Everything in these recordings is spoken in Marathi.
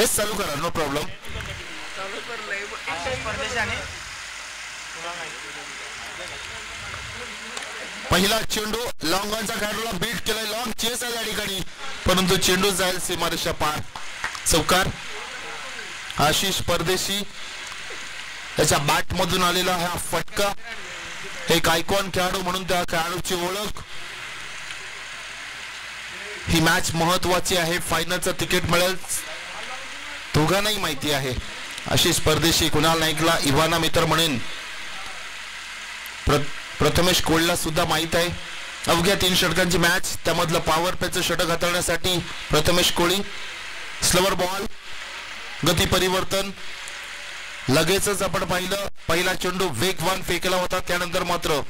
हेच चालू करा, नो प्रॉब्लेम. पहिला चेंडू लॉंग ऑनचा खेळाडूला बीट केलाय, लॉंग चेस आहे या ठिकाणी, परंतु चेंडू जाईल सीमारेषा पार. चौकार. आशिष परदेशी त्याच्या बॅट मधून आलेला हा फटका. एक आयकॉन खेळाडू म्हणून त्या खेळाडूची ओळख. ही मॅच महत्वाची आहे, फायनलचं तिकीट मिळेल दोघांनाही माहिती आहे. आशिष परदेशी कुणाल नाईकला इव्हाना मित्र म्हणेन, प्रथमेश कोळला सुद्धा माहित आहे. अवघ्या 3 षटकांची मॅच, त्यामधलं पॉवर प्लेचं षटक हाताळण्यासाठी प्रथमेश कोळी. स्लोवर बॉल, गती परिवर्तन. लगेचच आपण पाहिलं पहिला चेंडू वेगवान फेकला होता, त्यानंतर मात्र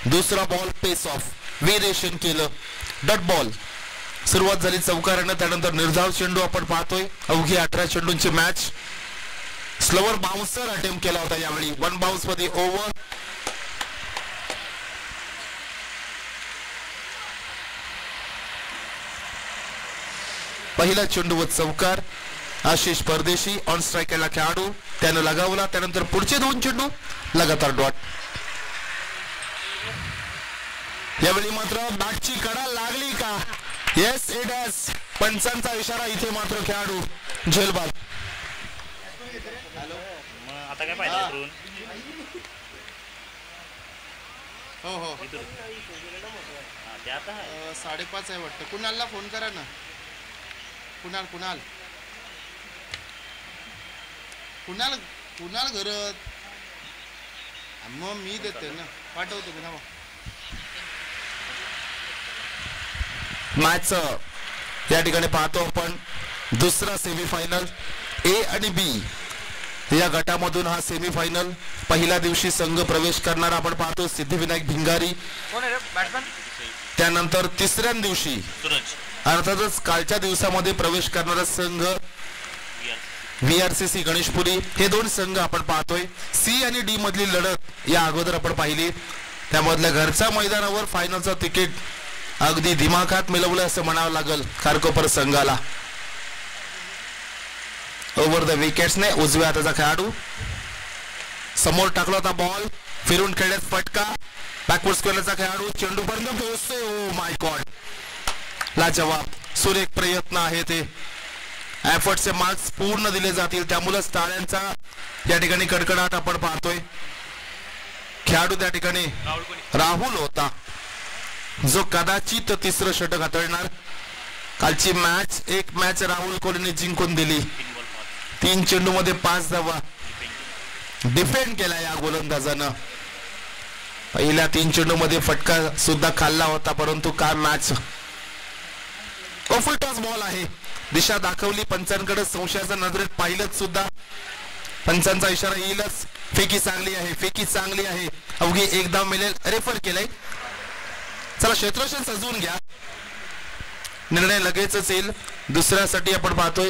दुसरा बॉल पेस ऑफ व्हेरिएशन केलं. डट बॉल सुरुवात झाली चौकारानं, त्यानंतर निर्धाव चेंडू आपण पाहतोय. अवघी 18 चेंडूंची मॅच. स्लोवर बाउन्सर अटेम्प्ट केला होता यावेळी, 1 बाउन्स मध्ये ओव्हर. पहिला चेंडू व चौकार. आशिष परदेशी ऑन स्ट्राइकरला खेळाडू त्यानं लगावला, त्यानंतर पुढचे 2 चेंडू लगातार डॉट. यावेळी मात्र बॅटची कडा लागली का? Yes it has. पंचांचा इशारा इथे मात्र खेळाडू झेलबाद. आता काय पाहिजे? हो हो 5:30 आहे वाटतं. कुणालला फोन करा ना. कुणाल कुणाल कुणाल कुणाल घरात. मग मी देते ना, पाठवतो ना. मॅच या ठिकाणी पाहतो आपण दुसरा सेमीफायनल. ए आणि बी या गटामधून हा सेमीफायनल. पहिल्या दिवशी संघ प्रवेश करणारा आपण पाहतो सिद्धिविनायक भिंगारी. त्यानंतर तिसऱ्या दिवशी अर्थातच कालच्या दिवसामध्ये प्रवेश करणारा संघ VRCC गणेशपुरी. हे 2 संघ आपण पाहतोय. सी आणि डी मधली लढत या अगोदर आपण पाहिली, त्यामधल्या घरच्या मैदानावर फायनलचं तिकीट अगदी दिमाखात मिळवलं असं म्हणावं लागेल खारकोपर संघाला. ओव्हर द विकेट्सने उजव्या हाताचा खेळाडू समोर टाकला होता बॉल, फिरून खेळण्यात फटका. बॅकवर्ड स्क्वेअरचा खेळाडू चेंडू पर्यंत पोहोचतोय. ओ माय गॉड, लाजवाब. सुरेख प्रयत्न आहे ते. एफर्टचे मार्क्स पूर्ण दिले जातील, त्यामुळे टाळ्यांचा या ठिकाणी कडकडाट आपण पाहतोय. खेळाडू त्या ठिकाणी राहुल होता, जो कदाचित तिसरं षटक हाताळणार. कालची मॅच एक मॅच राहुल कोहलीने जिंकून दिली. 3 चेंडू मध्ये 5 धावा डिफेंड केला या गोलंदाजानं. पहिल्या 3 चेंडू मध्ये फटका सुद्धा खाल्ला होता, परंतु काय मॅच. फुल टॉस बॉल आहे. दिशा दाखवली पंचांकडे, संशयाच्या नजरेत पाहिलंच सुद्धा. पंचांचा इशारा येईलच. फेकी चांगली आहे, फेकी चांगली आहे. अवघी एकदा मिळेल. रेफर केलंय. चला क्षेत्ररक्षण सजवून घ्या, निर्णय लगेचच येईल. दुसऱ्यासाठी आपण पाहतोय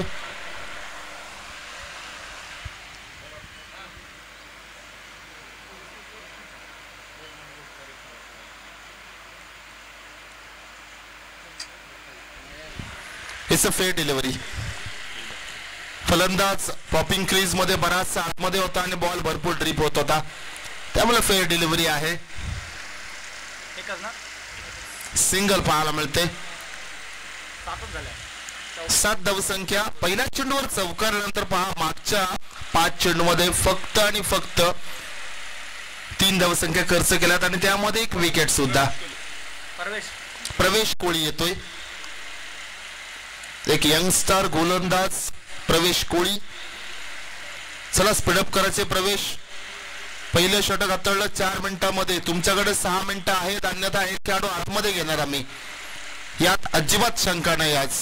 इट्स अ फेअर डिलिव्हरी. फलंदाज पॉपिंग क्रीज मध्ये बराचसा आतमध्ये होता आणि बॉल भरपूर ड्रीप होत होता, त्यामुळे फेअर डिलिव्हरी आहे. सिंगल पाहायला मिळते. 7 धावसंख्या. पहिल्या चेंडूवर चौकारानंतर पहा मागच्या 5 चेंडू मध्ये फक्त आणि फक्त 3 धावसंख्या खर्च केल्यात आणि त्यामध्ये 1 विकेट सुद्धा. प्रवेश कोळी येतोय, एक यंगस्टर गोलंदाज प्रवेश कोळी. चला स्पीडअप करायचे प्रवेश. पहिलं षटक हाताळलं 4 मिनिटांमध्ये. तुमच्याकडे 6 मिनिटं आहेत, अन्यथा एक खेळाडू आतमध्ये घेणार आम्ही, यात अजिबात शंका नाही. आज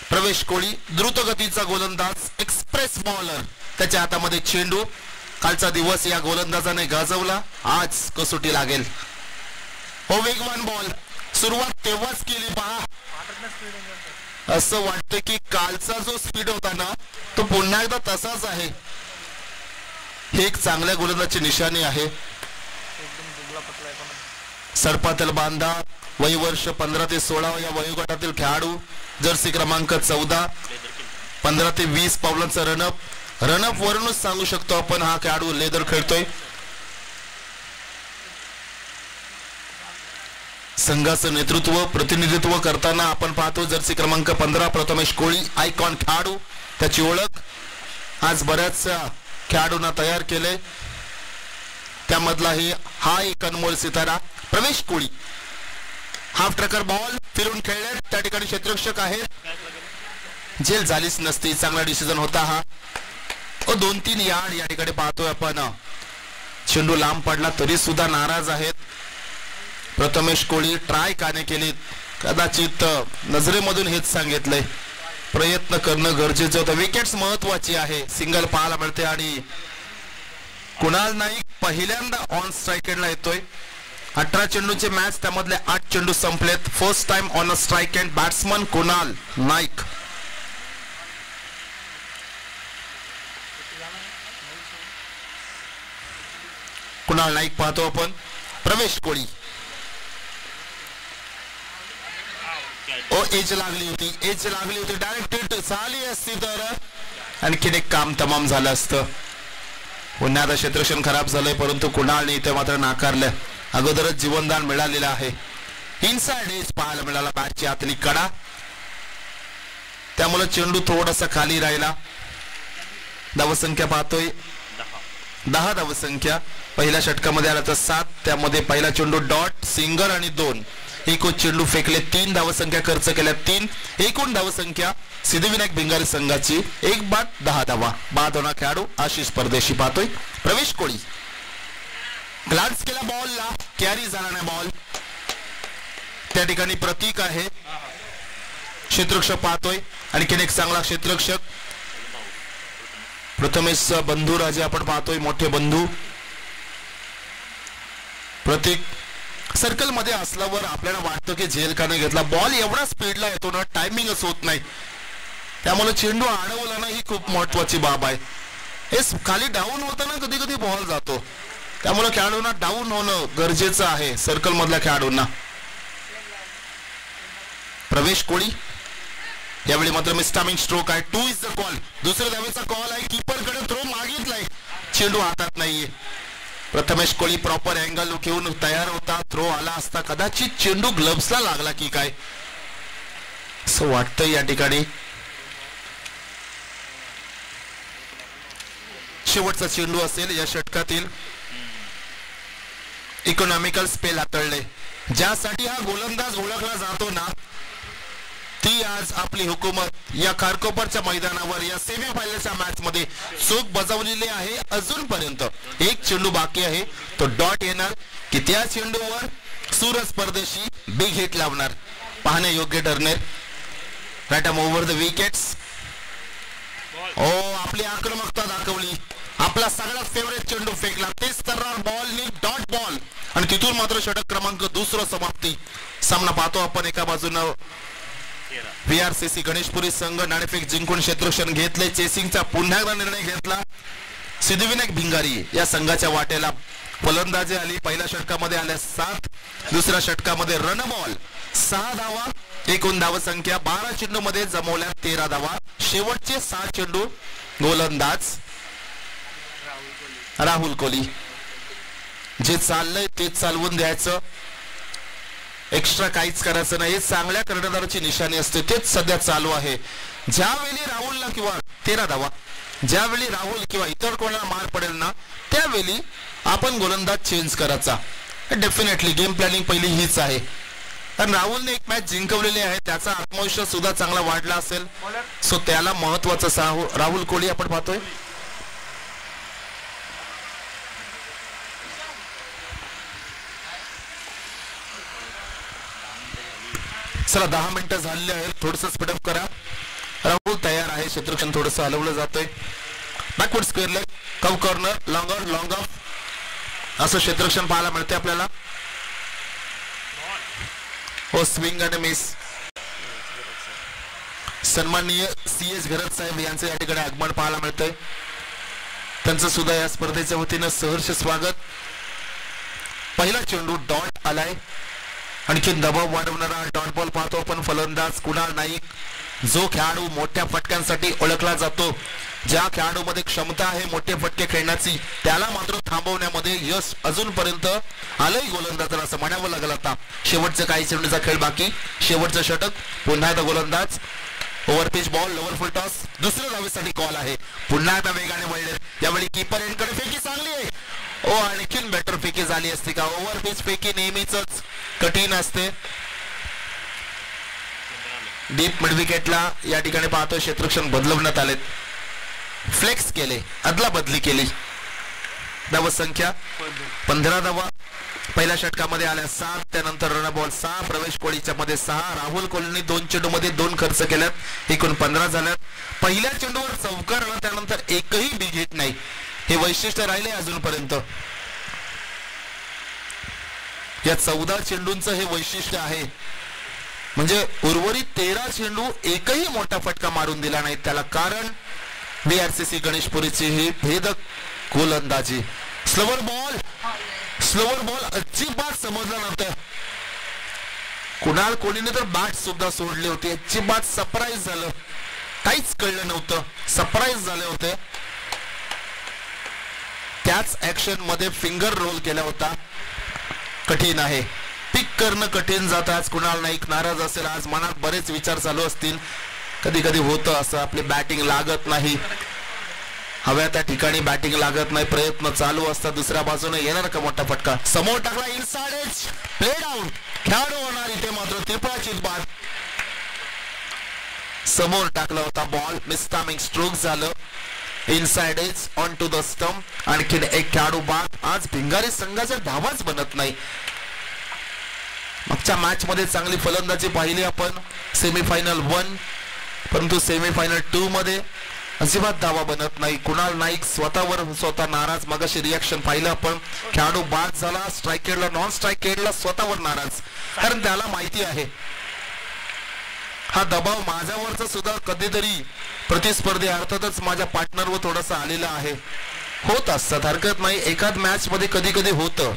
प्रवेश कोळी द्रुत गतीचा गोलंदाज, एक्सप्रेस बॉलर. त्याच्या हातामध्ये चेंडू. कालचा दिवस या गोलंदाजाने गाजवला, आज कसोटी लागेल. हो वेगवान बॉल. सुरुवात तेव्हाच केली पहा. असं वाटतं की कालचा जो स्पीड होता ना तो पुन्हा एकदा तसाच आहे. हे एक चांगल्या गोलंदाजाची निशाणी आहे. सरपातल बांधा, वय वर्ष 15 ते 16 या वयोगटातील खेळाडू. जर्सी क्रमांक 14. 15 ते 20 पावलांचा रनअप वरूनच सांगू शकतो आपण हा खेळाडू लेदर खेळतोय. संघाचं नेतृत्व प्रतिनिधित्व करताना आपण पाहतो जर्सी क्रमांक 15 प्रथमेश कोळी आयकॉन खेळाडू. त्याची ओळख आज बऱ्याच खेळाडूंना तयार केले, त्यामधला हा एक अनमोल सितारा प्रवेश कोळी. हाफ ट्रॅकर बॉल फिरून खेळले, त्या ठिकाणी क्षेत्ररक्षक आहेत, जेल झालीच नसती. चांगला डिसिजन होता हा. 2-3 यार्ड या ठिकाणी पाहतोय आपण. चेंडू लांब पडला तरी सुद्धा नाराज आहेत प्रथमेश कोळी. ट्राय का नाही केली, कदाचित नजरेमधून हेच सांगितलंय, प्रयत्न करणं गरजेचं होतं. विकेट्स महत्वाची आहे. सिंगल पाहायला मिळते आणि कुणाल नाईक पहिल्यांदा ऑन स्ट्राइक एंडला येतोय. 18 चेंडूचे मॅच, त्यामधले 8 चेंडू संपलेत. First time on a strike end batsman Kunal Naik. Kunal Naik पाहतो आपण. प्रवेश कोळी एज लागली होती डायरेक्ट हिट झाली असती तर आणखीन एक काम तमाम झालं असतं. पुन्हा आता क्षेत्ररक्षण खराब झालंय, परंतु कुणालने इथे मात्र नाकारलं. अगोदरच जीवनदान मिळालेलं आहे. इनसाइड एज पाहायला मिळाला बॅटची आतली कडा, त्यामुळे चेंडू थोडासा खाली राहिला. धावसंख्या पाहतोय 10 धावसंख्या. पहिल्या षटकामध्ये आला तर 7, त्यामध्ये पहिला चेंडू डॉट सिंगल आणि 2. एकूण चेंडू फेकले, 3 धावसंख्या खर्च केल्या 3. एकूण धावसंख्या सिद्धिविनायक भिंगारी संघाची 1 बाद 10 धावा. बाद होणार खेळाडू आशिष परदेशी पाहतोय. प्रवेश कोळी ग्लान्स केला बॉलला, कॅरी झाला नाही बॉल. त्या ठिकाणी प्रतीक आहे क्षेत्ररक्षक पाहतोय. आणखीन एक चांगला क्षेत्ररक्षक प्रथमेश बंधू राजे आपण पाहतोय, मोठे बंधू. प्रतीक सर्कल मध्ये असल्यावर आपल्याला वाटतं की झेल का नाही घेतला. बॉल एवढा स्पीडला येतो ना, टायमिंगच होत नाही, त्यामुळे चेंडू अडवला ना ही खूप महत्वाची बाब आहे. हे खाली डाऊन होताना कधी कधी बॉल जातो, त्यामुळे खेळाडूंना डाऊन होणं गरजेचं आहे सर्कल मधल्या खेळाडूंना. प्रवेश कोळी यावेळी मात्र मिस्टामिंग स्ट्रोक आहे. 2 इज द कॉल. दुसऱ्या धावेचा कॉल आहे. कीपर कडे थ्रो मागितलाय, चेंडू हातात नाहीये. प्रथमेश कोळी प्रॉपर अँगल घेऊन तयार होता. थ्रो आला असता कदाचित चेंडू ग्लव्सला लागला की काय असं वाटतं या ठिकाणी. शेवटचा चेंडू असेल या षटकातील. इकॉनॉमिकल स्पेल हाताळले, ज्यासाठी हा गोलंदाज ओळखला जातो ना, ती आज आपली हुकूमत या खारकोपरच्या मैदानावर या सेमीफायनलच्या मॅच मध्ये चूक बजावलेली आहे. अजूनपर्यंत एक चेंडू बाकी आहे, तो डॉट येणार की त्या चेंडूवर सूरज परदेशी बिग हिट लावणार, पाहणे योग्य ठरणार. Right arm over the wickets. आपली आक्रमकता दाखवली, आपला सगळ्यात फेवरेट चेंडू फेकला, तेच तर्रार बॉलनी डॉट बॉल आणि तिथून मात्र षटक क्रमांक 2 समाप्ती. सामना पाहतो आपण. एका बाजूनं VRCC गणेशपुरी संघ नाणेफेक जिंकून क्षेत्ररक्षण घेतले. चेसिंगचा पुन्हा एकदा निर्णय घेतला. सिद्धिविनायक भिंगारी या संघाच्या वाटेला फलंदाजी आली. पहिल्या षटकामध्ये आल्या 7, दुसऱ्या षटकामध्ये रन बॉल 6 धावा. एकूण धावसंख्या 12 चेंडू मध्ये जमवल्या 13 धावा. शेवटचे 6 चेंडू गोलंदाज राहुल कोहली. जे चाललंय तेच चालवून द्यायचं, एक्स्ट्रा काहीच करायचं नाही. चांगल्या कर्णधाराची निशाणी असते, तेच सध्या चालू आहे. ज्यावेळी राहुलला किंवा 13 धावा, ज्यावेळी राहुल किंवा इतर कोणाला मार पडेल ना, त्यावेळी आपण गोलंदाज चेंज करायचा. डेफिनेटली गेम प्लॅनिंग पहिली हीच आहे. कारण राहुलने एक मॅच जिंकवलेली आहे, त्याचा आत्मविश्वास सुद्धा चांगला वाढला असेल. सो त्याला महत्वाचं राहुल कोहली आपण पाहतोय. चला 10 मिनिटं झालेली आहेत, थोडस स्पीडअप करा. राहुल तयार आहे. क्षेत्ररक्षण थोडस हलवलं जातंय. बॅकवर्ड स्क्वेअर लेग, कव कॉर्नर, लॉंग ऑफ असं क्षेत्ररक्षण पाहायला मिळते आपल्याला. स्विंग आणि मिस. सन्माननीय CS घरत साहेब यांचे या ठिकाणी आगमन पाहायला मिळतंय. त्यांचं सुद्धा या स्पर्धेच्या वतीनं सहर्ष स्वागत. पहिला चेंडू डॉट आलाय. आणखी दबाव वाढवणारा डॉट बॉल पाहतो आपण फलंदाज कुणाल नाईक, जो खेळाडू मोठ्या फटक्यांसाठी ओळखला जातो, ज्या खेळाडूमध्ये क्षमता आहे मोठे फटके खेळण्याची, त्याला मात्र थांबवण्यामध्ये यश अजूनपर्यंत आलंय गोलंदाजाला असं म्हणावं लागलं. आता शेवटचं काही चेंडूचा खेळ बाकी, शेवटचं षटक. पुन्हा एकदा गोलंदाज, ओव्हर पिच बॉल, लोअर फुल टॉस, दुसऱ्या धावेसाठी कॉल आहे. पुन्हा एकदा वेगाने वळले, यावेळी कीपर एंडकडे फेकी चांगली आहे. ओ आणखीन बेटर फेकी झाली असती का? ओव्हर पिच फेकी नेहमीच कठीण असते. डीप मिड विकेटला या ठिकाणी पाहतो क्षेत्ररक्षण बदलवण्यात आले, फ्लेक्स केले, अदला बदली केली. धाव संख्या 15 धावा पहिल्या षटकामध्ये आल्या 7, त्यानंतर रन बॉल 6, प्रवेश कोहलीच्या मध्ये 6, राहुल कोहलीने 2 चेंडूमध्ये 2 खर्च केल्यात, एकूण 15 झाल्यात. पहिल्या चेंडूवर चौकार आला, त्यानंतर एकही बिग हिट नाही, हे वैशिष्ट्य राहिले अजूनपर्यंत. या 14 चेंडूंचं हे वैशिष्ट्य आहे, म्हणजे उर्वरित 13 चेंडू एकही मोठा फटका मारून दिला नाही त्याला. कारण बीआरसीसी गणेशपुरीची ही भेदक गोलंदाजी. स्लोवर बॉल अजिबात समजला नव्हतं. कुणाल कोहलीने तर बॅट सुद्धा सोडली होती, अजिबात सरप्राईज झालं, काहीच कळलं नव्हतं, सरप्राईज झाले होते. त्याच ऍक्शन मध्ये फिंगर रोल केला होता. कठीण आहे, पिक करणं कठीण जातं. आज कुणाल नाईक नाराज असेल, आज मनात बरेच विचार चालू असतील. कधी कधी होतं असं, आपली बॅटिंग लागत नाही, हव्या त्या ठिकाणी बॅटिंग लागत नाही, प्रयत्न चालू असतात, दुसऱ्या बाजूने येणार का मोठा फटका? समोर टाकला, इनसाइड एज, प्लेड आउट. खेळाडू होणार इथे मात्र त्रिपुराचीत बाद. समोर टाकला होता बॉल, मिसटायमिंग स्ट्रोक झालं, inside edge on to the stump. आणखीन एक खेळाडू बाद. आज भिंगारी संघाच्या धावाच बनत नाही. मागच्या मॅच मध्ये चांगली फलंदाजी पाहिली आपण सेमीफायनल 1, परंतु सेमीफायनल 2 मध्ये अजिबात धावा बनत नाही. कुणाल नाईक स्वतःवर स्वतः नाराज. मगाशी रिएक्शन पाहिलं आपण, खेळाडू बाद झाला, स्ट्राईक नॉन स्ट्राईक स्वतःवर नाराज, कारण त्याला माहिती आहे हा दबाव माझ्यावरचा सुद्धा कधीतरी प्रतिस्पर्धी अर्थातच माझ्या पार्टनरवर थोडासा आलेला आहे. होत असतात, हरकत नाही, एखाद मॅच मध्ये कधी कधी होतं.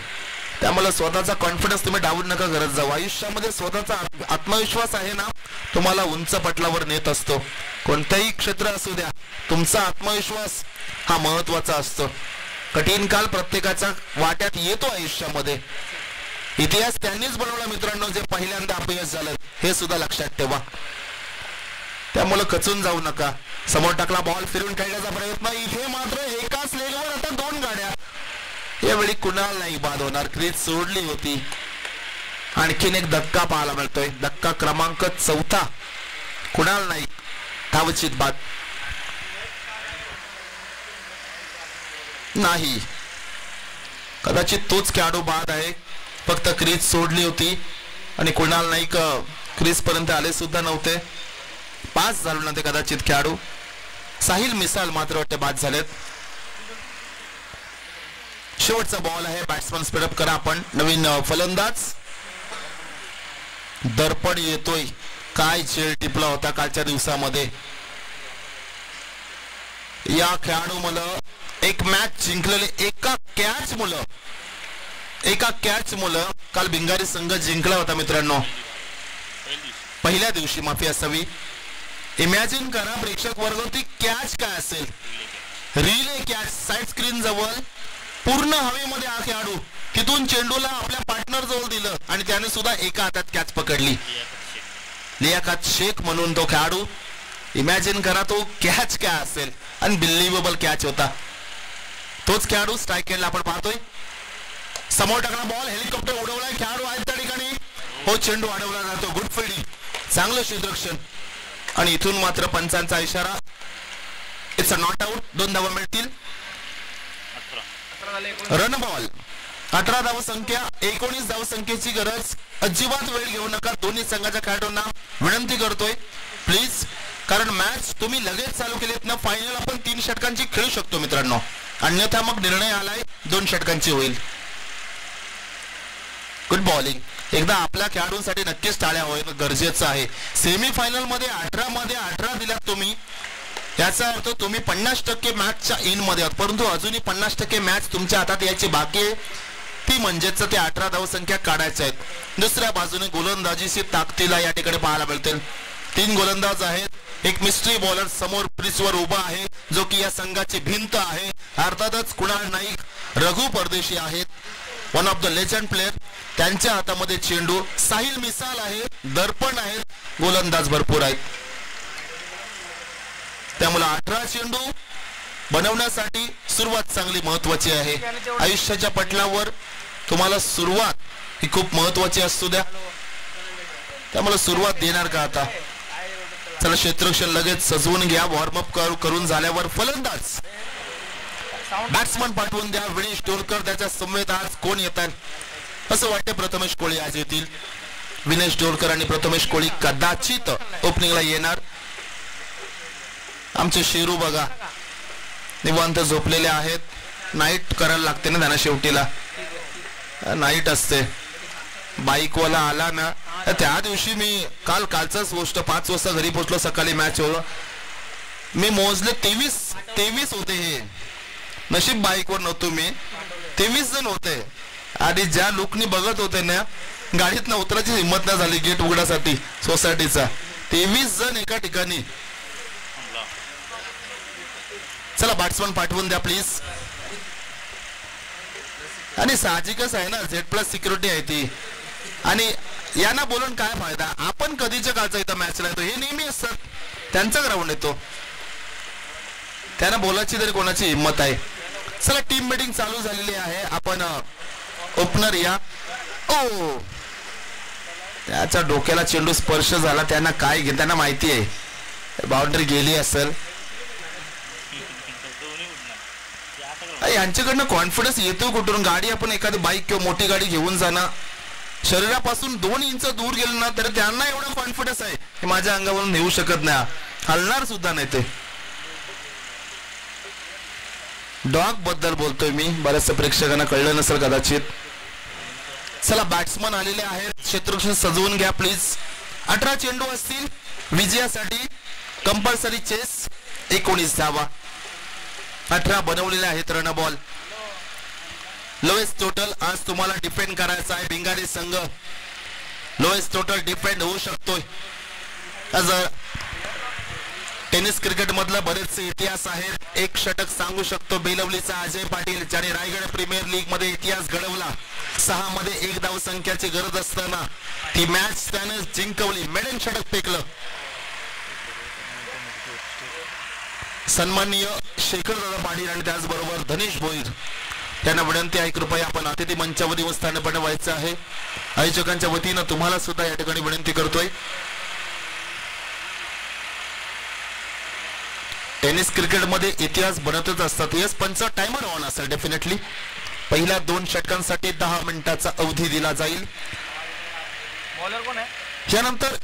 त्यामुळे स्वतःचा कॉन्फिडन्स तुम्ही डाऊन नका करत जाऊ. आयुष्यामध्ये स्वतःचा आत्मविश्वास आहे ना, तुम्हाला उंच पटलावर नेत असतो. कोणत्याही क्षेत्र असू द्या, तुमचा आत्मविश्वास हा महत्वाचा असतो. कठीण काल प्रत्येकाच्या वाट्यात येतो आयुष्यामध्ये. इतिहास त्यांनीच बनवला मित्रांनो जे पहिल्यांदा अपयश झालं, हे सुद्धा लक्षात ठेवा. त्यामुळे खचून जाऊ नका. समोर टाकला बॉल, फिरून काढण्याचा प्रयत्न, इथे मात्र एकाच लेगवर आता 2 गाड्या. यावेळी कुणाल नाही बाद होणार, क्रीज सोडली होती. आणखीन एक धक्का पाहायला मिळतोय, धक्का क्रमांक 4. कुणाल नाही धावचित बाद नाही, कदाचित तोच खेळाडू बाद आहे, फक्त क्रीज सोडली होती आणि कुणाल नाईक क्रीज पर्यंत आले सुद्धा नव्हते. 5 झाले नव्हते कदाचित खेळाडू. साहिल मिसाल मात्र वाटते बाद झालेत. शेवटचा बॉल आहे, बॅट्समन स्पीडअप करा आपण. नवीन फलंदाज दर्पण येतोय, काय झेल टिपला होता कालच्या दिवसामध्ये. या खेळाडू मुलं एक मॅच जिंकलेले, एका कॅच मुलं काल भिंगारी संघ जिंकला होता मित्रांनो. पहिल्या दिवशी माफी असावी. इमॅजिन करा प्रेक्षक वर्ग, ती कॅच काय असेल, रिले कॅच, साइड स्क्रीन जवळ पूर्ण हवेमध्ये हा खेळाडू तिथून चेंडूला आपल्या पार्टनर जवळ दिलं आणि त्याने सुद्धा एका हातात कॅच पकडली. लियाकत शेख म्हणून तो खेळाडू. इमॅजिन करा तो कॅच काय असेल, अनबिलिव्हेबल कॅच होता. तोच खेळाडू स्ट्राईक एंडला आपण पाहतोय. समोर टाकला बॉल, हेलिकॉप्टर उडवलाय, खेळाडू आहेत त्या ठिकाणी, हो चेंडू अडवला जातो. गुड फिल्डिंग, चांगलं क्षेत्ररक्षण आणि इथून मात्र पंचांचा इशारा, इट्स अ नॉट आउट. 2 धावा मिळतील. रन बॉल 18 धाव संख्या, 19 धाव संख्येची गरज. अजिबात वेळ घेऊ नका. दोन्ही संघाच्या खेळाडूंना विनंती करतोय प्लीज, कारण मॅच तुम्ही लगेच चालू केलेत ना, फायनल आपण 3 षटकांची खेळू शकतो मित्रांनो, अन्यथा मग निर्णय आलाय 2 षटकांची होईल. Good bowling. एकदा आपल्या खेळाडूंसाठी नक्कीच टाळ्या होणं गरजेचं आहे. सेमीफायनल मध्ये 18 मध्ये 18 दिलात तुम्ही, याचा अर्थ तुम्ही 50% मॅचच्या इन मध्ये आहात, परंतु अजूनही 50% मॅच तुमच्या हातात यायची बाकी आहे. ती ती म्हणजेच ते 18 धावसंख्या काढायच्या आहेत. दुसऱ्या बाजूने गोलंदाजीची ताकदीला या ठिकाणी पाहायला मिळतील. 3 गोलंदाज आहेत. एक मिस्ट्री बॉलर समोर क्रीजवर उभा आहे जो की या संघाची भिंत आहे. अर्थातच कुणाल नाईक, रघु परदेशी आहेत, one of the legend player. त्यांच्या हातामध्ये चेंडू. साहिल मिसाल आहे, दर्पण आहेत, गोलंदाज भरपूर आहेत. त्यामुळे 18 चेंडू बनवण्यासाठी सुरुवात चांगली महत्वाची आहे. आयुष्याच्या पटलावर तुम्हाला सुरुवात ही खूप महत्वाची असू द्या. त्यामुळे सुरुवात देणार का आता? चला क्षेत्ररक्षण लगेच सजवून घ्या. वॉर्मअप करून झाल्यावर फलंदाज बॅट्समन पाठवून द्या. विनेश डोलकर त्याच्या समवेत आज कोण येतात असं वाटतं? प्रथमेश कोळी आज येतील. विनेश डोलकर आणि प्रथमेश कोळी कदाचित ओपनिंगला येणार. आमचे शेरू बघा निवांत झोपलेले आहेत. नाईट करायला लागते ना त्यांना, शेवटीला नाईट असते. बाईकवाला आला ना त्या दिवशी मी कालचाच गोष्ट 5 वाजता घरी पोहोचलो. सकाळी मॅच वर मी मोजले 23 होते. हे नशीब बाईकवर नव्हतो मी. 23 जण होते आणि ज्या लुकनी बघत होते ना गाडीत ना उतरायची हिंमत नाही झाली गेट उघडासाठी सोसायटीचा. 23 जण एका ठिकाणी. चला बॅट्समन पाठवून द्या प्लीज. आणि साहजिकच आहे ना, Z+ सिक्युरिटी आहे ती. आणि यांना बोलून काय फायदा? आपण कधीच्या काळचा इथं मॅचला येतो, हे नेहमी असतात. त्यांचा ग्राउंड येतो, त्यांना बोलायची तरी कोणाची हिंमत आहे? चला टीम मीटिंग चालू झालेली आहे. आपण ओपनर या. ओ त्याच्या डोक्याला चेंडू स्पर्श झाला. त्यांना काय त्यांना माहिती आहे बाउंड्री गेली असेल. यांच्याकडनं कॉन्फिडन्स येतो कुठून? गाडी आपण एखादी बाईक किंवा मोठी गाडी घेऊन जाणं, शरीरापासून 2 इंच दूर गेलं ना तर त्यांना एवढा कॉन्फिडन्स आहे की माझ्या अंगावरून नेऊ शकत नाही, हलणार सुद्धा नाही. ते डॉग बद्दल बोलतोय मी, बऱ्याचशा प्रेक्षकांना कळलं नसेल कदाचित. चला बॅट्समन आलेले आहेत. क्षेत्ररक्षण सजवून घ्या प्लीज. 18 चेंडू असतील विजयासाठी. Compulsory chess. 19 धावा. 18 बनवलेले आहेत रन बॉल. लोएस्ट टोटल आज तुम्हाला डिफेंड करायचा आहे. भिंगारी संघ लोएस्ट टोटल डिफेंड होऊ शकतोय. टेनिस क्रिकेट मधला बरेचसे इतिहास आहेत. एक षटक सांगू शकतो बेलवलीचा अजय पाटील ज्याने रायगड प्रीमियर लीग मध्ये इतिहास घडवला. 6 मध्ये 1 धाव संख्याची गरज असताना ती मॅच त्याने जिंकवली. मेडन षटक फेकलं. सन्माननीय शेखरदादा पाटील आणि त्याचबरोबर धनेश भोईर त्यांना विनंती आहे कृपया आपण अतिथी मंचावर येऊन स्थानपन्न व्हायचं आहे. आयोजकांच्या वतीनं तुम्हाला सुद्धा या ठिकाणी विनंती करतोय. टेनिस क्रिकेट मध्ये इतिहास बनतच असतात. यस पंच टायमर ऑन असेल डेफिनेटली. पहिल्या 2 षटकांसाठी 10 मिनिटाचा अवधी दिला जाईल. बॉलर कोण आहे? यानंतर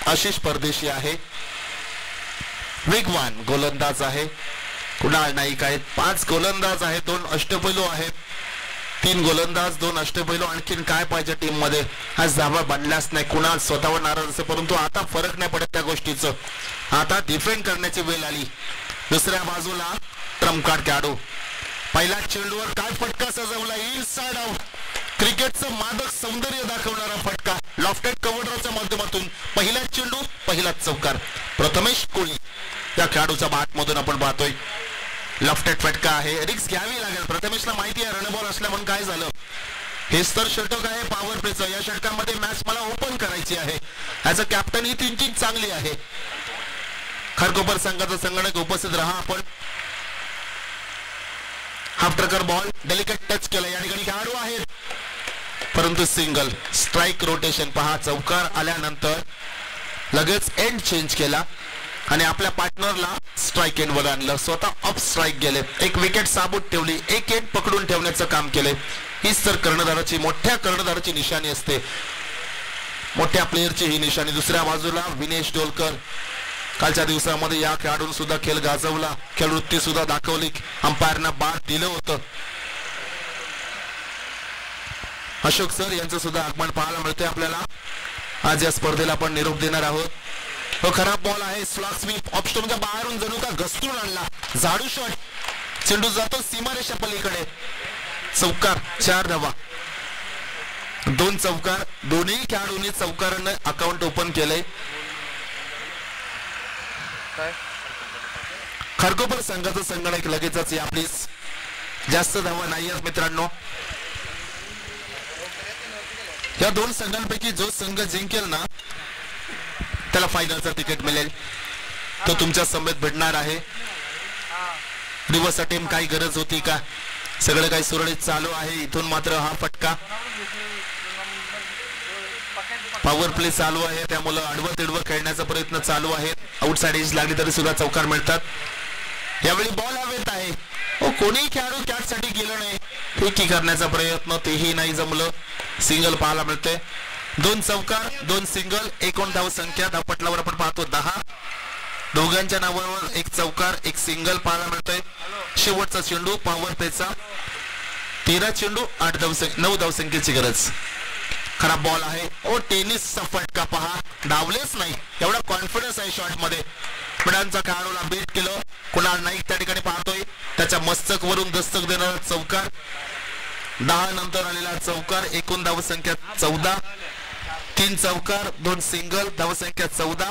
आशिष परदेशी आहे. वेगवान गोलंदाज आहे. कुणाल नाईक आहेत. 5 गोलंदाज आहेत. 2 अष्टपैलू आहेत. 3 गोलंदाज 2 अष्टपैलू. आणखीन काय पाहिजे टीम मध्ये? आज धावा बनल्याच नाही. कुणाल स्वतःवर नाराज असे, परंतु आता फरक नाही पडत त्या गोष्टीचं. आता डिफेंड करण्याची वेळ आली. दुसऱ्या बाजूला ट्रम्प कार्ड खेळाडू. पहिल्या चेंडूवर काय फटका सजवला. Inside out. क्रिकेटचं मादक सौंदर्य दाखवणारा फटका लॉफ्टेड कव्हरच्या माध्यमातून. पहिला चेंडू पहिलाच चौकार. प्रथमेश कोळी या खेळाडूच्या बॅटमधून आपण पाहतोय. लॉफ्टेड फटका आहे. रिक्स घ्यावी लागेल. प्रथमेशला माहिती आहे रनबॉल असल्या म्हणून काय झालं. हेच तर षटक आहे पॉवर प्लेचं. या षटकामध्ये मॅच मला ओपन करायची आहे. As a captain he thinking चांगली आहे. खरकोपर संघाचा संगणक उपस्थित राहा आपण. Half trucker ball delicate touch केला. या ठिकाणी खेळाडू आहेत परंतु सिंगल. स्ट्राईक रोटेशन पहा. चौकार आल्यानंतर लगेच एंड चेंज केला आणि आपल्या पार्टनरला स्ट्राईक एंड वर आणलं. स्वतः ऑफ स्ट्राईक गेले. एक विकेट साबूत ठेवली. एक एंड पकडून ठेवण्याचं काम केले. हीच तर कर्णधाराची, मोठ्या कर्णधाराची निशाणी असते. मोठ्या प्लेअरची ही निशाणी. दुसऱ्या बाजूला विनेश डोलकर. कालच्या दिवसामध्ये या खेळाडून सुद्धा खेळ गाजवला. खेळवृत्ती सुद्धा दाखवली. अंपायरना बाद दिलं होतं. अशोक सर यांचं सुद्धा आगमन पाहायला मिळते आपल्याला. आज या स्पर्धेला आपण निरोप देणार आहोत. खराब बॉल आहे. स्लॉग स्वीप ऑप्शनच्या बाहेरून जणू का घसरून आणला. झाडू शॉट. चेंडू जातो सीमारेषा पलीकडे. चौकार 4 धावा, 2 चौकार, दोन्ही खेळाडूंनी चौकारानं अकाउंट ओपन केलंय. खडकोपर संघाचं संगणक लगेचच या प्लीज. जास्त धावा नाही आहेत मित्रांनो. या 2 संघांपैकी जो संघ जिंकेल ना त्याला फायनलचं तिकीट मिळेल, तो तुमच्या समेत भेटणार आहे. रिव्हर्स अटेम्प्ट काही गरज होती का? सगळं काही सुरळीत चालू आहे. इथून मात्र हा फटका पॉवर प्ले चालू आहे, त्यामुळे आडवं तिडवं खेळण्याचा प्रयत्न चालू आहे. आउटसाइड एज लागली तरी सुद्धा चौकार मिळतात. यावेळी बॉल हवेत आहे. कोणीही खेळाडू कॅचसाठी गेलो नाही. फेकी करण्याचा प्रयत्न तेही नाही जमलं. सिंगल पाहायला मिळते. 2 चौकार 2 सिंगल, एकूण धाव संख्या धावपटलावर आपण पाहतो 10. दोघांच्या नावावर 1 चौकार 1 सिंगल पाहायला मिळतोय. शेवटचा चेंडू पॉवर प्लेचा. 13 चेंडू 9 धावसंख्येची गरज. खराब बॉल आहे. टेनिसचा फटका पहा, डावलेच नाही. एवढा कॉन्फिडन्स आहे शॉट मध्ये. मिडांचा खेळाडूला बीट केलं. कुणाल नाईक त्या ठिकाणी पाहतोय. त्याच्या मस्तक वरून दस्तक देणारा चौकार. 10 नंतर आलेला चौकार. एकूण धावसंख्या 14. 3 चौकार 2 सिंगल, धावसंख्या 14.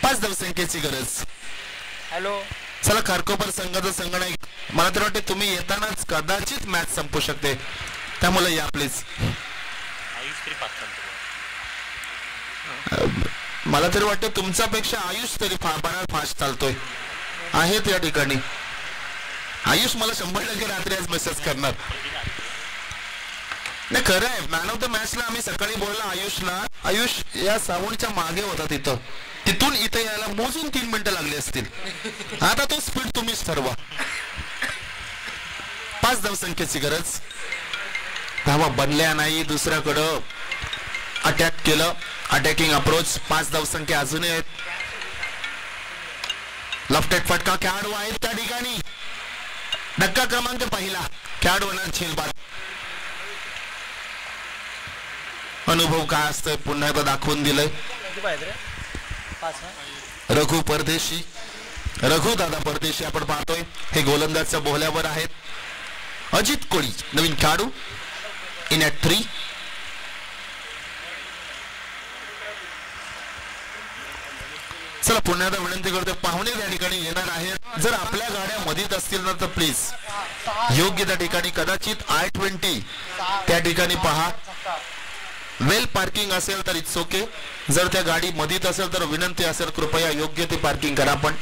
5 धावसंख्येची गरज. हॅलो चला खडकोपर संघाचं संगणक, मला तर वाटते तुम्ही येतानाच कदाचित मॅच संपू शकते, त्यामुळे या प्लीज. मला तरी वाटतं तुमच्यापेक्षा आयुष तरी बरा फास्ट चालतोय आहेत या ठिकाणी. आयुष मला 100% रात्री आज मेसेज करणार. नाही खरं आहे, मॅन ऑफ द मॅचला आम्ही सकाळी बोलला आयुषला. आयुष या सावंतच्या मागे होता, तिथून इथे यायला मोजून 3 मिनिटं लागली असतील. आता तो स्पीड तुम्हीच ठरवा. 5 धावसंख्येची गरज. धावा बनल्या नाही. दुसऱ्याकडं अटॅक केलं. Attacking approach. 5 धावसंख्या अजूनही आहेत. लेफ्ट फटका खेळाडू आहेत त्या ठिकाणी. धक्का क्रमांक पहिला. खेळाडू झेलबाद. अनुभव काय असतंय पुन्हा एकदा दाखवून दिलंय. रघु परदेशी, रघु दादा परदेशी आपण पाहतोय. हे गोलंदाजच्या बोहल्यावर आहेत. अजित कोळी नवीन खेळाडू इन ॲट 3. चला पुन्हा एकदा विनंती करतो, पाहुणे त्या ठिकाणी येणार आहेत. जर आपल्या गाड्या मधीत असतील ना तर प्लीज योग्य त्या ठिकाणी, कदाचित I-20 त्या ठिकाणी पहा. वेल पार्किंग असेल तर इट्स ओके. जर त्या गाडी मधीत असेल तर विनंती असेल कृपया योग्य ते पार्किंग करा. पण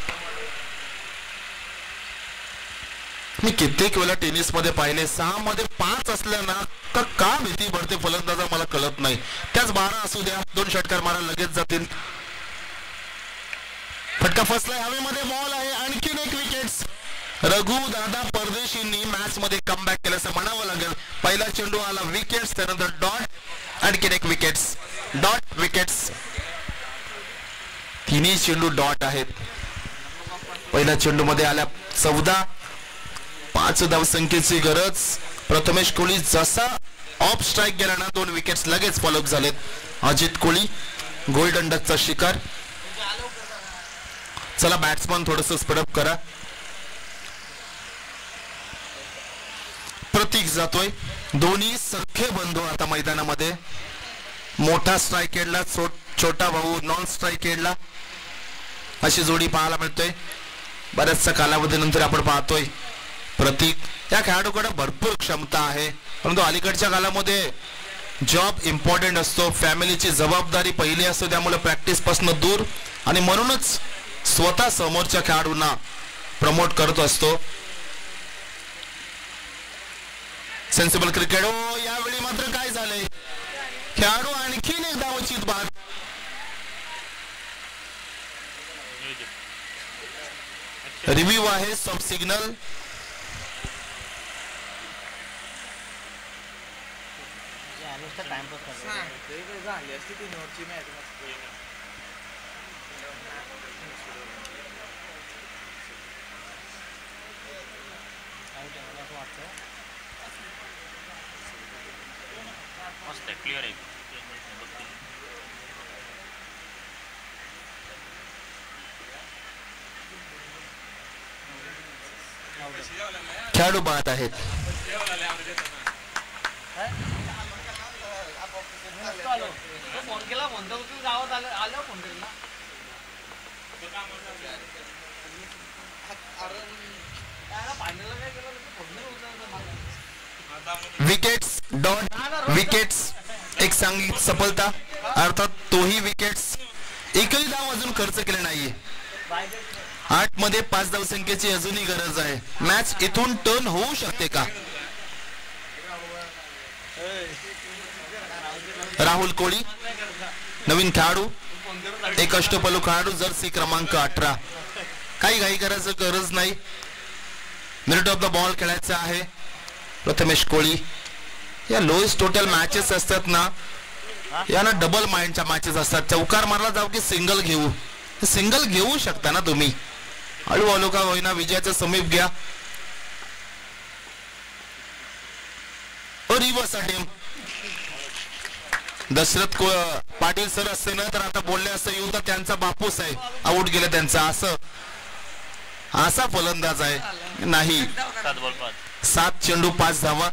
मी कित्येक वेळा टेनिस मध्ये पाहिले 6 मध्ये 5 असल्या ना का भीती पडते फलंदाजा मला कळत नाही. त्याच 12 असू द्या, 2 षटकार मारा लगेच जातील. फटका फसलाय हवेमध्ये. बॉल आहे. आणखीन 1 विकेट्स. रघु दादा परदेशींनी मॅच मध्ये कमबॅक केलं असं म्हणावं लागेल. पहिला चेंडू आला विकेट्स, त्यानंतर डॉट, आणखीन 1 विकेट्स. Dot wickets. तिन्ही चेंडू डॉट आहेत. पहिल्या चेंडू मध्ये आल्या 14. 5 धावसंख्येची गरज. प्रथमेश कोळी जसा ऑफ स्ट्राईक गेला ना 2 विकेट्स लगेच फॉलोअप झालेत. अजित कोळी गोल्डन डकचा शिकार. चला बॅट्समन थोडस स्पीडअप करा. प्रतीक जातोय. दोन्ही सख्खे बंधू आता मैदानामध्ये. मोठा स्ट्राईक खेळला, छोटा भाऊ नॉन स्ट्राईक खेळला, अशी जोडी पाहायला मिळतोय. बऱ्याचशा कालावधीनंतर आपण पाहतोय प्रतीक. या खेळाडूकडे भरपूर क्षमता आहे, परंतु अलीकडच्या कालामध्ये जॉब इम्पॉर्टंट असतो, फॅमिलीची जबाबदारी पहिली असते, त्यामुळे प्रॅक्टिस पासून दूर आणि म्हणूनच स्वतः समोरच्या खेळाडूंना प्रमोट करत असतो. Sensible cricket. यावेळी मात्र काय झालंय, खेळाडू आणखीन एक धावचित बाद. रिव्ह्यू आहे स्टॉप सिग्नल. क्लिअर आहे. खेळाडू बाद आहेत. फोन केला म्हणतो तू गावात आल्यावर फोन करेल ना. विकेट्स डॉट विकेट्स एक चांगली सफलता अर्थात तोही विकेट्स एकही धाव अजून खर्च केले नाहीये. 8 मध्ये 5 धावसंख्येची अजूनही गरज आहे. मॅच इथून टर्न होऊ शकते का? राहुल कोळी नवीन खेळाडू एक अष्टपैलू खेळाडू जर्सी क्रमांक 18. काही घाई करायचं गरज नाही. मिनिट ऑफ द बॉल खेळायचा आहे. प्रथमेश कोळी या लोएस्ट टोटल मॅचेस असतात ना या ना डबल माइंडच्या मॅचेस असतात. चौकार मारला जाऊ की सिंगल घेऊ. सिंगल घेऊ शकता ना तुम्ही. हळूहळू का होईना विजयाचा समीप घ्या. Reverse attempt. Dashrath Patil sir असते ना तर आता बोलले असं येऊन तर त्यांचा बापूस आहे आउट गेले त्यांचा. असा फलंदाज आहे नाही. 7 चेंडू 5 धावा.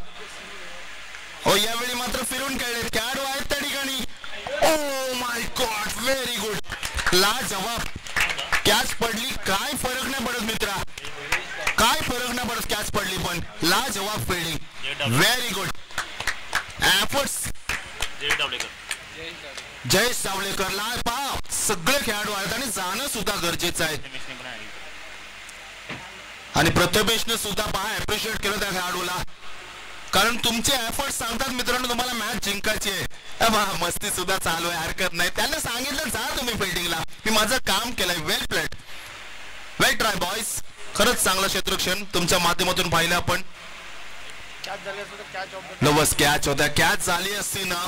हो यावेळी मात्र फिरून खेळले खेळाडू आहेत त्या ठिकाणी. Oh my God very good. लाजवाब कॅच पडली. काय फरक नाही पडत मित्रा. काय फरक नाही पडत कॅच पडली पण लाजवाब fielding very good efforts. Jayesh Savalekar लाल पहा सगळे खेळाडू आहेत आणि जाणं सुद्धा गरजेचं आहे. आणि प्रथमेशने सुद्धा पहा अप्रिशिएट केलं त्या खेळाडूला कारण तुमचे एफर्ट्स सांगतात मित्रांनो तुम्हाला मॅच जिंकायची आहे. मस्ती सुद्धा चालू आहे हरकत नाही. त्यांना सांगितलं जा तुम्ही फिल्डिंगला मी माझं काम केलंय. वेल प्लेड वेल ट्राय बॉयज. खरंच चांगला क्षेत्रक्षण तुमच्या माध्यमातून पाहिलं आपण. नवस कॅच होता. कॅच झाली असती ना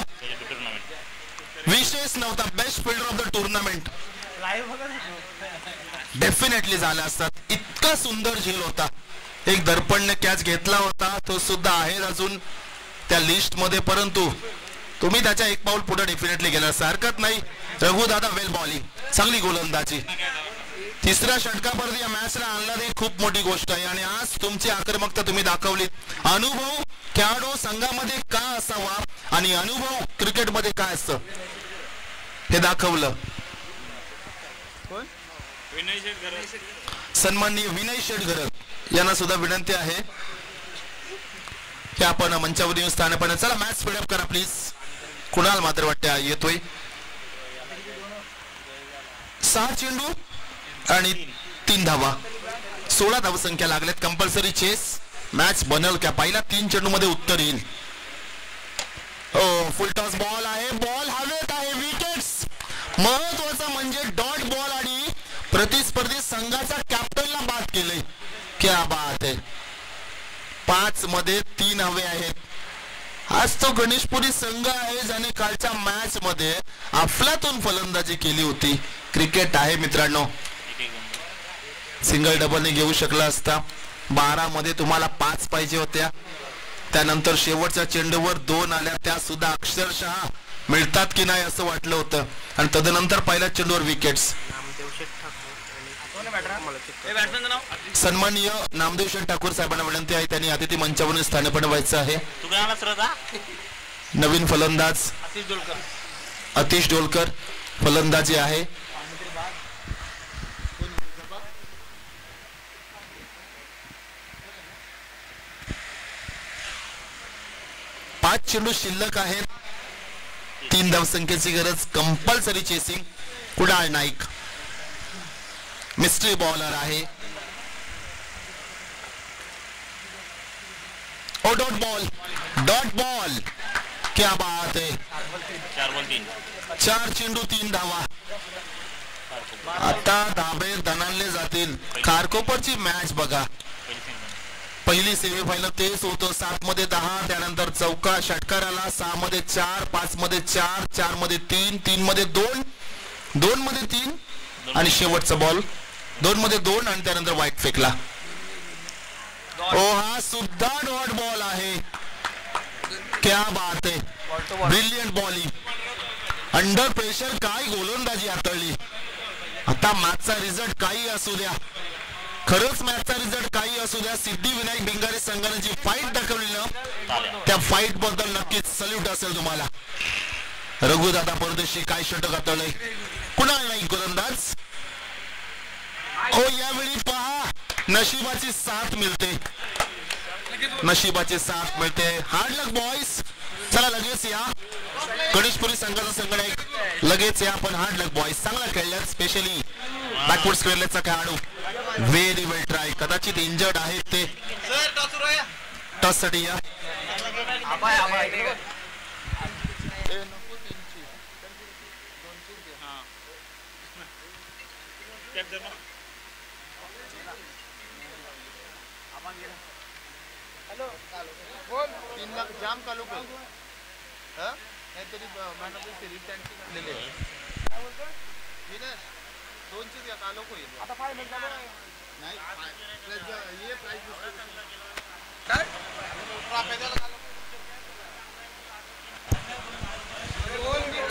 विशेष नव्हता. Best fielder of the tournament definitely झाला असतात. इतका सुंदर झेल होता. एक दर्पणने कॅच घेतला होता तो सुद्धा आहे अजून त्या लिस्ट मध्ये परंतु तुम्ही त्याच्या एक पाऊल पुढे डेफिनेटली गेला असता हरकत नाही. रघु दादा वेल बॉलिंग चांगली गोलंदाजी. तिसऱ्या षटकापर्यंत या मॅचला आणला ही खूप मोठी गोष्ट आहे आणि आज तुमची आक्रमकता तुम्ही दाखवली. अनुभव खेळाडू संघामध्ये का असावा आणि अनुभव क्रिकेटमध्ये काय असतं हे दाखवलं. सन्माननीय विनय शेटघरत यांना सुद्धा विनंती आहे की आपण मंचावर येऊन स्थान पण चला मॅच स्पीडअप करा प्लीज. कुणाल मात्र वाटते येतोय. 6 चेंडू आणि 3 धावा 16 धावसंख्या लागल्यात. कंपल्सरी चेस मॅच बनल का? पहिला 3 चेंडू मध्ये उत्तर येईल. हो फुल टॉस बॉल आहे. बॉल हवेत आहे. विकेट्स महत्वाचा म्हणजे डॉट बॉल आणि प्रतिस्पर्धी संघाचा कॅप्टनला बाद केले. क्या बात आहे. 5 मध्ये 3 हवे आहेत. आज तो गणेशपुरी संघ आहे ज्याने कालच्या मॅच मध्ये अफलातून फलंदाजी केली होती. क्रिकेट आहे मित्रांनो. सिंगल डबलने घेऊ शकला असता. 12 मध्ये तुम्हाला 5 पाहिजे होत्या. त्यानंतर शेवटच्या चेंडूवर 2 आल्या त्या सुद्धा अक्षरशः मिळतात की नाही असं वाटलं होतं आणि तदनंतर पहिल्या चेंडूवर विकेट्स. सन्माननीय नामदेव शेठ ठाकूर साहेबांना विनंती आहे त्यांनी अतिथी मंचावरून स्थानपन्न व्हायचं आहे. नवीन फलंदाज अतिश डोलकर फलंदाजी आहे. पाच चेंडू शिल्लक आहेत. 3 धावसंख्येची गरज. Compulsory chasing. Kunal Naik mystery bowler आहे. ओ डॉट बॉल क्या बात है. 4 चेंडू 3 धावा. आता धाबे दणाणले जातील. खारकोपरची मॅच बघा. पहिली सेमीफायनल तेच होतं. 7 मध्ये 10 त्यानंतर चौका षटकार आला. 6 मध्ये 4 5 मध्ये 4 4 मध्ये 3 3 मध्ये 2 2 मध्ये 3 आणि शेवटचा बॉल 2 मध्ये 2 आणि त्यानंतर वाईट फेकला. ओ हा सुद्धा डॉट बॉल आहे. क्या बात आहे. Brilliant bowling. अंडर प्रेशर काय गोलंदाजी हाताळली. आता मॅचचा रिझल्ट काही असू द्या खरंच मॅचचा रिझल्ट काही असू द्या, सिद्धिविनायक भिंगारे संघाने जी फाईट दाखवली ना त्या फाईट बद्दल नक्कीच सल्यूट असेल तुम्हाला. रघुदादा परदेशी काय षटक हाताळलंय, कुणाल नाईक गोलंदाज. हो यावेळी पहा नशिबाची साथ मिळते, नशिबाची साथ मिळते. हार्ड लक बॉयज. चला लगेच या गणेशपुरी संघाचा संघटक लगेच या. पण हार्ड लक बॉयज चांगला खेळल्यात, स्पेशली बॅकवर्ड स्क्वेअरलेसचा खेळाडू व्हेरी वेल ट्राय. कदाचित इंजर्ड आहेत ते, टॉस साठी या. जाम चालू कर नाहीतरी मॅन ऑफ द सिरीज त्यांची दोनशे द्या का लोक होईल आता फायनल नाही ये प्राइस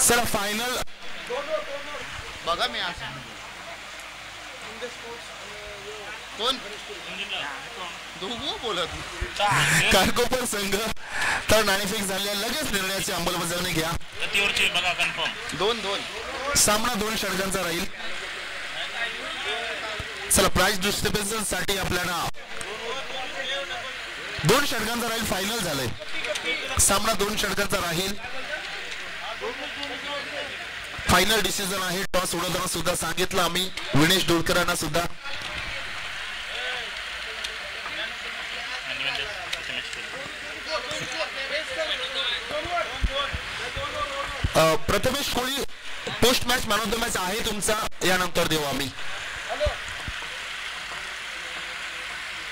सर फायनल बघा मी आज कोण दोघं बोलत कारकोपर संघ तर नाणेफेक झाल्या, लगेच निर्णयाची अंमलबजावणी घ्या. 2-2 सामना 2 षटकांचा राहील. चला प्राइस डिस्ट्रीब्युशन साठी आपल्याला 2 षटकांचा राहील. फायनल झालंय, सामना 2 षटकांचा राहील. फायनल डिसिजन आहे. टॉस उडवताना सुद्धा सांगितलं आम्ही विनेश डोळकरांना सुद्धा. Prathamesh Koli post match man of the match आहे तुमचा, यानंतर देऊ आम्ही.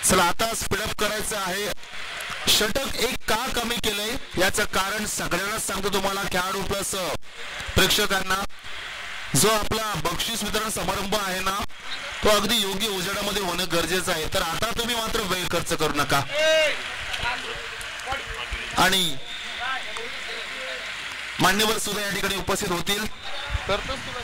चला आता स्पीडअप करायचं आहे. षटक एक का कमी केलंय याचं कारण सगळ्यांनाच सांगतो तुम्हाला, खेळाडू प्लस प्रेक्षकांना. जो आपला बक्षीस वितरण समारंभ आहे ना तो अगदी योग्य उजेडामध्ये होणं गरजेचं आहे. तर आता तुम्ही मात्र वेळ खर्च करू नका. आणि मान्यवर सुद्धा या ठिकाणी उपस्थित होतील. करतोस तुला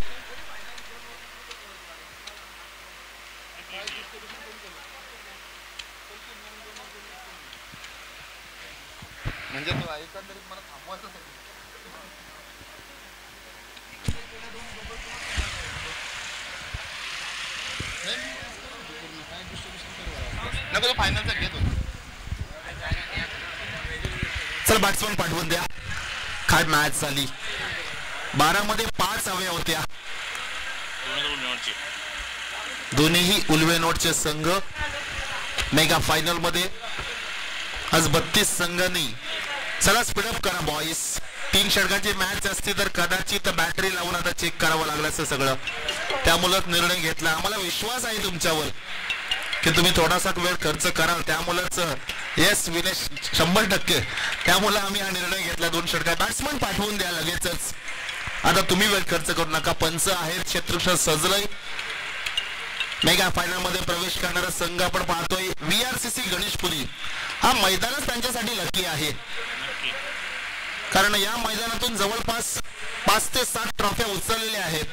म्हणजे तू एकंदरीत मला थांबवायचं नको, फायनलचा घेत होतो. चल बॅट्समन पाठवून द्या. काय मॅच झाली, 12 मध्ये 5 हव्या होत्या. दोन्हीही उल्वेनोडचे संघ मेगा फायनल मध्ये. आज 32 संघांनी. चला स्पीडअप करा बॉईज. 3 षटकांची मॅच असती तर कदाचित बॅटरी लावून आता चेक करावं लागलं असं सगळं. त्यामुळेच निर्णय घेतला. आम्हाला विश्वास आहे तुमच्यावर की तुम्ही थोडासा वेळ खर्च कराल, त्यामुळेच येस विनेश 100%. त्यामुळे आम्ही हा निर्णय घेतला. 2 षटका. बॅट्समन पाठवून द्या लगेचच. आता तुम्ही वेळ खर्च करू नका. पंच आहेत, क्षेत्ररक्षण सजलंय. मेगा फायनल मध्ये प्रवेश करणारा संघ आपण पाहतोय VRCC गणेशपुरी. हा मैदानच त्यांच्यासाठी लकी आहे, कारण या मैदानातून जवळपास 5 ते 7 ट्रॉफ्या उचललेल्या आहेत.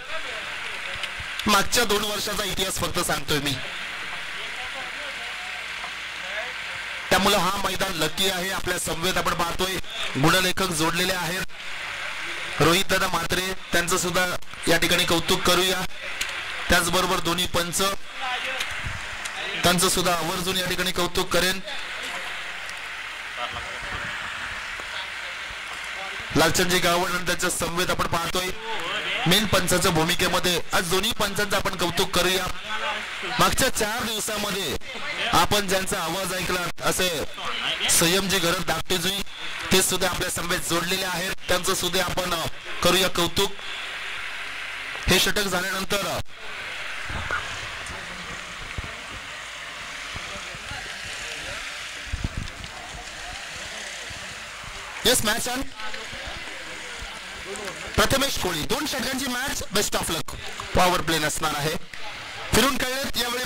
मागच्या 2 वर्षाचा इतिहास फक्त सांगतोय मी. त्यामुळे हा मैदान लकी आहे. आपल्या समवेत आपण पाहतोय गुणलेखक जोडलेले आहेत. रोहित दादा म्हात्रे, त्यांचं सुद्धा या ठिकाणी कौतुक करूया. त्याचबरोबर दोन्ही पंच, त्यांचं सुद्धा आवर्जून या ठिकाणी कौतुक करेन. लालचंदजी गावड त्यांच्या समवेत आपण पाहतोय मेन पंचाच्या भूमिकेमध्ये. आज दोन्ही पंचांचं आपण कौतुक करूया. मागच्या 4 दिवसामध्ये आपण ज्यांचा आवाज ऐकला असे संयमजी गरज दाखतेजी, ते सुद्धा आपल्या समवेत जोडलेले आहेत. त्यांचं सुद्धा आपण करूया कौतुक. हे षटक झाल्यानंतर yes match on. Prathamesh Koli 2 षटकांची match. Best of luck. Power play नसणार आहे. फिरून खेळलेत यावेळी